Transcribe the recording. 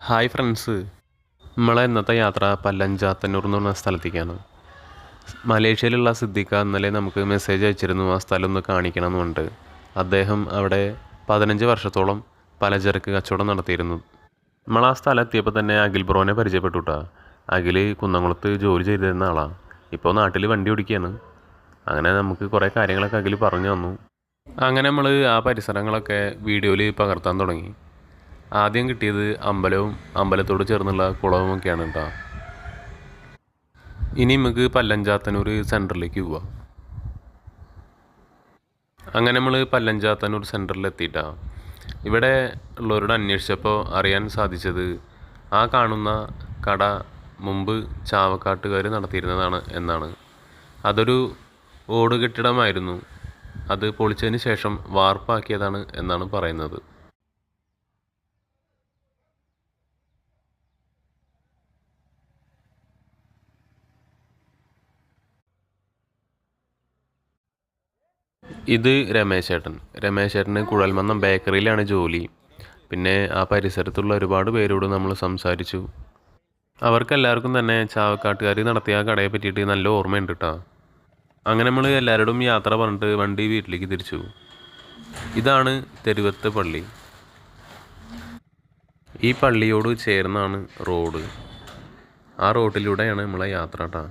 Hi friends, നമ്മളെ ഇന്നത്തെ യാത്ര പല്ലഞ്ചാത്തന്നൂർ എന്ന് പറഞ്ഞ സ്ഥലത്തേക്കാണ്. മലേഷ്യയിലുള്ള സിദ്ദിഖ ഇന്നലെ നമുക്ക് മെസ്സേജ് അയച്ചിരുന്നു ആ സ്ഥലം ഒന്ന് കാണിക്കണം എന്നുണ്ട്. അദ്ദേഹം അവിടെ 15 വർഷത്തോളം പലചരക്ക് കച്ചവടം നടത്തിയിരുന്നു. നമ്മൾ ആ സ്ഥലം എത്തിയപ്പോൾ തന്നെ അഖിൽ ബ്രോനെ പരിചയപ്പെട്ടു കേട്ടോ. അഖിൽ കുന്നംകുളത്ത് ജോലി ചെയ്തിരുന്ന ആളാണ്. ഇപ്പോൾ നാട്ടിൽ വണ്ടി ഓടിക്കുകയാണ്. അങ്ങനെ നമുക്ക് കുറേ കാര്യങ്ങളൊക്കെ അഖിൽ പറഞ്ഞു തന്നു. അങ്ങനെ നമ്മൾ ആ പരിസരങ്ങളൊക്കെ വീഡിയോയിൽ പകർത്താൻ തുടങ്ങി. ആദ്യം കിട്ടിയത് അമ്പലവും അമ്പലത്തോട് ചേർന്നുള്ള കുളവുമൊക്കെയാണ് കേട്ടോ. ഇനി നമുക്ക് പല്ലഞ്ചാത്തന്നൂർ സെൻറ്ററിലേക്ക് പോവാം. അങ്ങനെ നമ്മൾ പല്ലഞ്ചാത്തന്നൂർ സെൻറ്ററിൽ എത്തിയിട്ടാണ്. ഇവിടെ ഉള്ളവരോട് അന്വേഷിച്ചപ്പോൾ അറിയാൻ സാധിച്ചത് ആ കാണുന്ന കട മുമ്പ് ചാവക്കാട്ടുകാർ നടത്തിയിരുന്നതാണ് എന്നാണ്. അതൊരു ഓട് കെട്ടിടമായിരുന്നു. അത് പൊളിച്ചതിന് ശേഷം വാർപ്പാക്കിയതാണ് എന്നാണ് പറയുന്നത്. ഇത് രമേശേട്ടന് കുഴൽമന്നം ബേക്കറിയിലാണ് ജോലി. പിന്നെ ആ പരിസരത്തുള്ള ഒരുപാട് പേരോട് നമ്മൾ സംസാരിച്ചു. അവർക്കെല്ലാവർക്കും തന്നെ ചാവക്കാട്ടുകാർ നടത്തിയ ആ കടയെ പറ്റിയിട്ട് നല്ല ഓർമ്മയുണ്ട് കേട്ടോ. അങ്ങനെ നമ്മൾ എല്ലാവരോടും യാത്ര പറഞ്ഞിട്ട് വണ്ടി വീട്ടിലേക്ക് തിരിച്ചു. ഇതാണ് തെരുവത്ത് പള്ളി. ഈ പള്ളിയോട് ചേർന്നാണ് റോഡ്. ആ റോഡിലൂടെയാണ് നമ്മളെ യാത്ര കേട്ടോ.